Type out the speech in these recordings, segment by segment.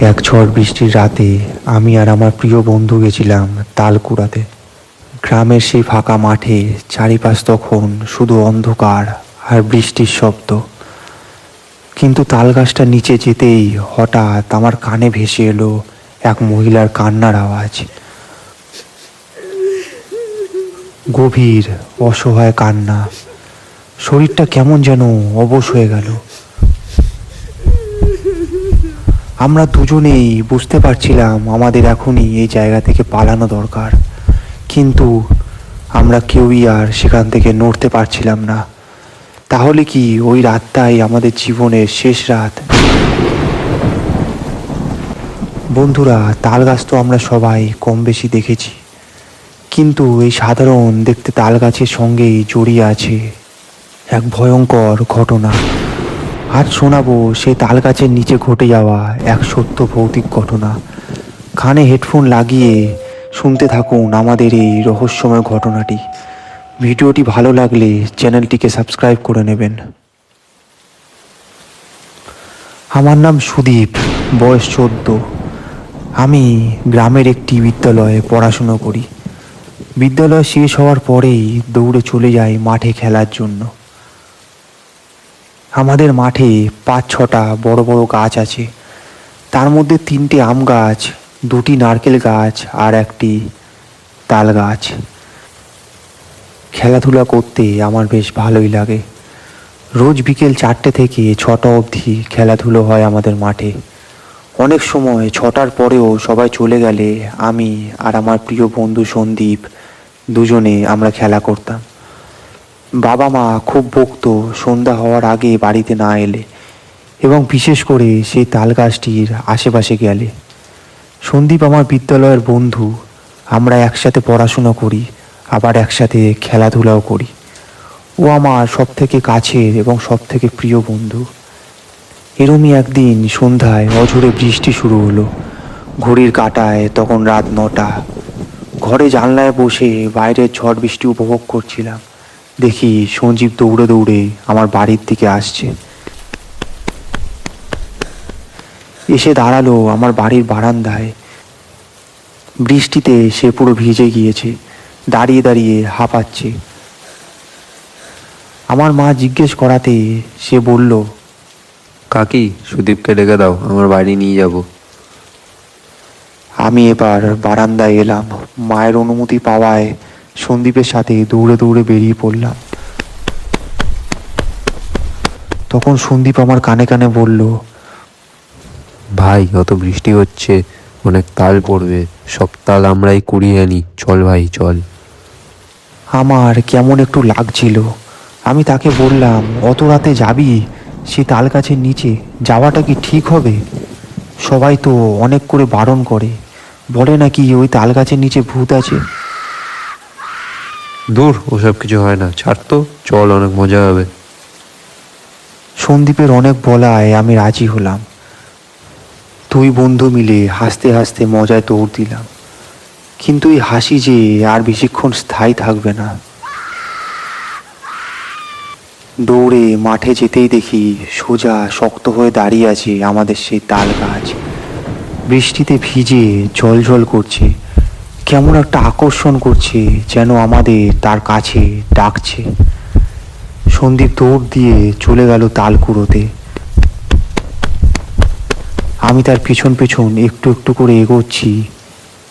এক ঝড় বৃষ্টির রাতে আমি আর আমার প্রিয় বন্ধু গেছিলাম তাল কুড়াতে। গ্রামের সেই ফাঁকা মাঠে চারিপাশ তখন শুধু অন্ধকার আর বৃষ্টির শব্দ। কিন্তু তাল গাছটার নিচে যেতেই হঠাৎ আমার কানে ভেসে এলো এক মহিলার কান্নার আওয়াজ। গভীর অসহায় কান্না। শরীরটা কেমন যেন অবশ হয়ে গেল। আমরা দুজনেই বুঝতে পারছিলাম আমাদের এখনই এই জায়গা থেকে পালানো দরকার, কিন্তু আমরা কেউই আর সেখান থেকে নড়তে পারছিলাম না। তাহলে কি ওই রাতটাই আমাদের জীবনের শেষ রাত? বন্ধুরা, তাল গাছ তো আমরা সবাই কম বেশি দেখেছি, কিন্তু এই সাধারণ দেখতে তাল গাছের সঙ্গেই জড়িয়ে আছে এক ভয়ঙ্কর ঘটনা। আজ শোনাবো সেই তাল গাছের নিচে ঘটে যাওয়া এক সত্য ভৌতিক ঘটনা। কানে হেডফোন লাগিয়ে শুনতে থাকুন আমাদের এই রহস্যময় ঘটনাটি। ভিডিওটি ভালো লাগলে চ্যানেলটিকে সাবস্ক্রাইব করে নেবেন। আমার নাম সুদীপ, বয়স 14। আমি গ্রামের একটি বিদ্যালয়ে পড়াশুনো করি। বিদ্যালয় শেষ হওয়ার পরেই দৌড়ে চলে যাই মাঠে খেলার জন্য। আমাদের মাঠে 5-6টা বড় বড় গাছ আছে। তার মধ্যে 3টে আম গাছ, 2টি নারকেল গাছ আর একটি তাল গাছ। খেলাধুলা করতে আমার বেশ ভালোই লাগে। রোজ বিকেল 4টে থেকে 6টা অবধি খেলাধুলো হয় আমাদের মাঠে। অনেক সময় 6টার পরেও সবাই চলে গেলে আমি আর আমার প্রিয় বন্ধু সন্দীপ দুজনে আমরা খেলা করতাম। বাবা মা খুব বকতো সন্ধ্যা হওয়ার আগে বাড়িতে না এলে, এবং বিশেষ করে সেই তাল গাছটির আশেপাশে গেলে। সন্দীপ আমার বিদ্যালয়ের বন্ধু। আমরা একসাথে পড়াশুনো করি, আবার একসাথে খেলাধুলাও করি। ও আমার সব থেকে কাছের এবং সব থেকে প্রিয় বন্ধু। এরমই একদিন সন্ধ্যায় অঝোরে বৃষ্টি শুরু হলো। ঘড়ির কাঁটায় তখন রাত 9টা। ঘরে জানলায় বসে বাইরের ঝড় বৃষ্টি উপভোগ করছিলাম। দেখি সঞ্জীব দৌড়ে দৌড়ে আমার বাড়ির দিকে আসছে। এসে দাঁড়ালো আমার বাড়ির বারান্দায়। বৃষ্টিতে সে পুরো ভিজে গিয়েছে, দাঁড়িয়ে দাঁড়িয়ে হাঁপাচ্ছে। আমার মা জিজ্ঞেস করাতে সে বলল, কাকি, সুদীপকে ডেকে দাও, আমার বাড়ি নিয়ে যাব। আমি এবার বারান্দায় এলাম। মায়ের অনুমতি পাওয়ায় সন্দীপের সাথে দৌড়ে দৌড়ে বেরিয়ে পড়লাম। তখন সন্দীপ আমার কানে কানে বলল, ভাই, অত বৃষ্টি হচ্ছে, অনেক তাল পড়বে, সব তাল আমরাই কুড়িয়ে আনি, চল ভাই চল। আমার কেমন একটু লাগছিল। আমি তাকে বললাম, অত রাতে যাবি সে তাল গাছের নিচে? যাওয়াটা কি ঠিক হবে? সবাই তো অনেক করে বারণ করে, বলে নাকি ওই তাল গাছের নিচে ভূত আছে। দূর, ওসব কিছু হয় না, ছাড় তো, চল, অনেক মজা হবে। সন্দীপের অনেক বলায় আমি রাজি হলাম। 2 বন্ধু মিলে হাসতে হাসতে মজায় দৌড় দিলাম। কিন্তু এই হাসি যে আর বেশিক্ষণ স্থায়ী থাকবে না। দৌড়ে মাঠে যেতেই দেখি সোজা শক্ত হয়ে দাঁড়িয়ে আছে আমাদের সেই তাল গাছ। বৃষ্টিতে ভিজে ঝলঝল করছে, কেমন একটা আকর্ষণ করছে, যেন আমাদের তার কাছে ডাকছে। সন্দীপ দৌড় দিয়ে চলে গেল তাল কুড়োতে। আমি তার পিছন পিছন একটু একটু করে এগোচ্ছি।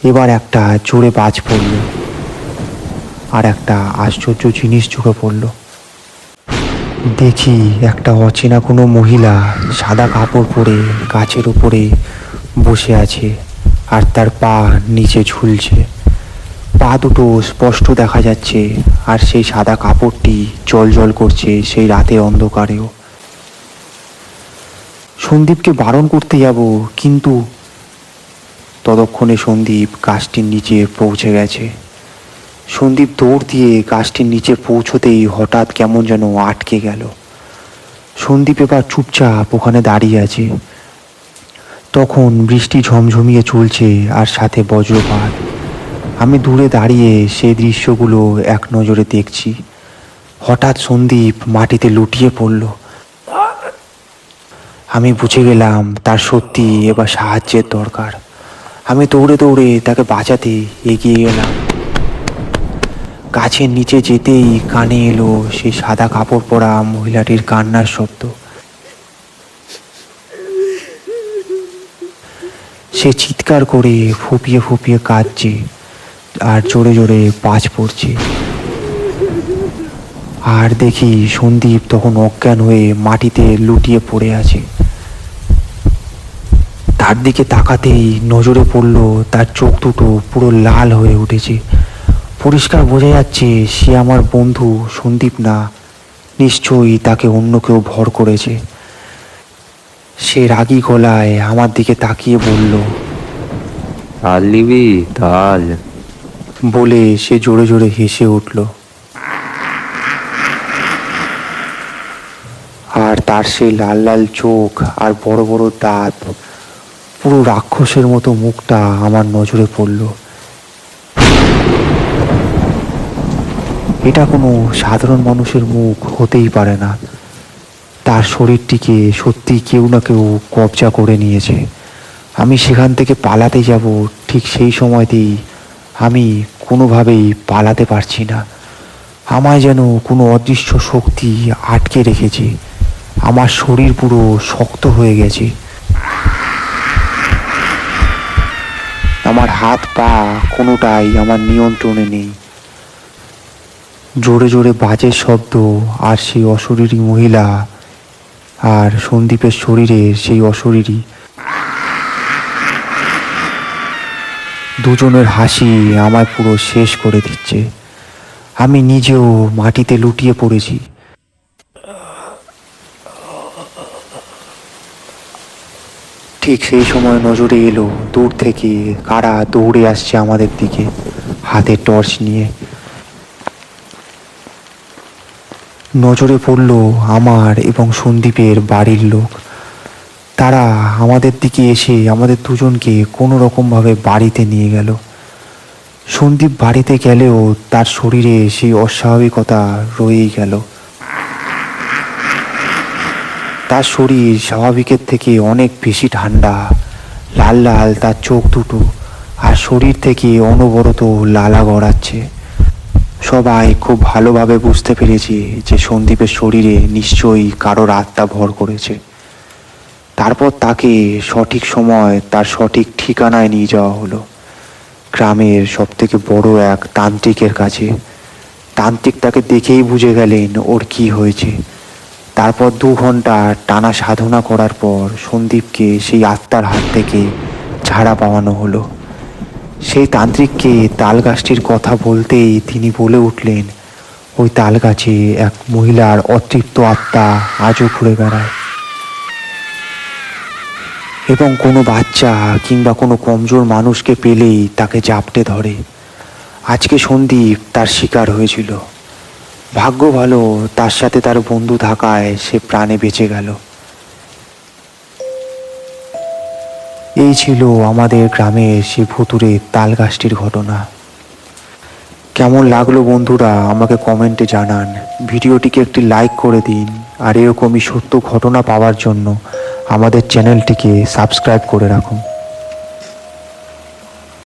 এবার একটা জোরে বাজ পড়ল, আর একটা আশ্চর্য জিনিস চোখে পড়ল। দেখি একটা অচেনা কোনো মহিলা সাদা কাপড় পরে গাছের উপরে বসে আছে, আর তার পা নিচে ঝুলছে। পা দুটো স্পষ্ট দেখা যাচ্ছে, আর সেই সাদা কাপড়টি জ্বলজ্বল করছে সেই রাতের অন্ধকারেও। সন্দীপকে বারণ করতে যাব, কিন্তু ততক্ষণে সন্দীপ গাছটির নিচে পৌঁছে গেছে। সন্দীপ দৌড় দিয়ে গাছটির নিচে পৌঁছতেই হঠাৎ কেমন যেন আটকে গেল। সন্দীপ এবার চুপচাপ ওখানে দাঁড়িয়ে আছে। তখন বৃষ্টি ঝমঝমিয়ে চলছে, আর সাথে বজ্রপাত। আমি দূরে দাঁড়িয়ে সেই দৃশ্যগুলো এক নজরে দেখছি। হঠাৎ সন্দীপ মাটিতে লুটিয়ে পড়ল। আমি বুঝে গেলাম তার সত্যি এবার সাহায্যের দরকার। আমি দৌড়ে দৌড়ে তাকে বাঁচাতে এগিয়ে গেলাম। গাছের নিচে যেতেই কানে এলো সেই সাদা কাপড় পরা মহিলাটির কান্নার শব্দ। সে চিৎকার করে ফুপিয়ে ফুপিয়ে কাঁদছে আর জোরে জোরে বাজ পড়ছে। আর দেখি সন্দীপ তখন অজ্ঞান হয়ে মাটিতে লুটিয়ে পড়ে আছে। তার দিকে তাকাতেই নজরে পড়ল তার চোখ দুটো পুরো লাল হয়ে উঠেছে। পরিষ্কার বোঝা যাচ্ছে সে আমার বন্ধু সন্দীপ না, নিশ্চয়ই তাকে অন্য কেউ ভর করেছে। সে রাগী গলায় আমার দিকে তাকিয়ে বলল, তাল নিবি তাল? বলে সে জোরে জোরে হেসে উঠল। আর তার সেই লাল লাল চোখ আর বড় বড় দাঁত, পুরো রাক্ষসের মতো মুখটা আমার নজরে পড়ল। এটা কোনো সাধারণ মানুষের মুখ হতেই পারে না। তার শরীরটিকে সত্যি কেউ না কেউ কবজা করে নিয়েছে। আমি সেখান থেকে পালাতে যাব, ঠিক সেই সময়তেই আমি কোনোভাবেই পালাতে পারছি না। আমায় যেন কোনো অদৃশ্য শক্তি আটকে রেখেছে। আমার শরীর পুরো শক্ত হয়ে গেছে। আমার হাত পা কোনোটাই আমার নিয়ন্ত্রণে নেই। জোরে জোরে বাজের শব্দ আর সেই অশরীরী মহিলা আর সন্দীপের শরীরের সেই অশরীরী দুজনের হাসি আমায় পুরো শেষ করে দিচ্ছে। আমি নিজেও মাটিতে লুটিয়ে পড়েছি। ঠিক সেই সময় নজরে এলো দূর থেকে কারা দৌড়ে আসছে আমাদের দিকে, হাতে টর্চ নিয়ে। নজরে পড়ল আমার এবং সন্দীপের বাড়ির লোক। তারা আমাদের দিকে এসে আমাদের দুজনকে কোনো রকমভাবে বাড়িতে নিয়ে গেল। সন্দীপ বাড়িতে গেলেও তার শরীরে সেই অস্বাভাবিকতা রয়েই গেল। তার শরীর স্বাভাবিকের থেকে অনেক বেশি ঠান্ডা, লাল লাল তার চোখ দুটো, আর শরীর থেকে অনবরত লালা গড়াচ্ছে। সবাই খুব ভালোভাবে বুঝতে পেরেছে যে সন্দীপের শরীরে নিশ্চয়ই কারোর আত্মা ভর করেছে। তারপর তাকে সঠিক সময় তার সঠিক ঠিকানায় নিয়ে যাওয়া হলো, গ্রামের সবথেকে বড় এক তান্ত্রিকের কাছে। তান্ত্রিক তাকে দেখেই বুঝে গেলেন ওর কি হয়েছে। তারপর 2 ঘন্টা টানা সাধনা করার পর সন্দীপকে সেই আত্মার হাত থেকে ছাড়া পাওয়ানো হলো। সেই তান্ত্রিককে তাল গাছটির কথা বলতেই তিনি বলে উঠলেন, ওই তাল গাছে এক মহিলার অতৃপ্ত আত্মা আজও ঘুরে বেড়ায় এবং কোনো বাচ্চা কিংবা কোনো কমজোর মানুষকে পেলেই তাকে জাপটে ধরে। আজকে সন্দীপ তার শিকার হয়েছিল। ভাগ্য ভালো তার সাথে তার বন্ধু থাকায় সে প্রাণে বেঁচে গেল। এই ছিল আমাদের গ্রামের সে ভুতুরে তাল গাছটির ঘটনা। কেমন লাগলো বন্ধুরা আমাকে কমেন্টে জানান। ভিডিওটিকে একটি লাইক করে দিন, আর এরকমই সত্য ঘটনা পাওয়ার জন্য আমাদের চ্যানেলটিকে সাবস্ক্রাইব করে রাখুন।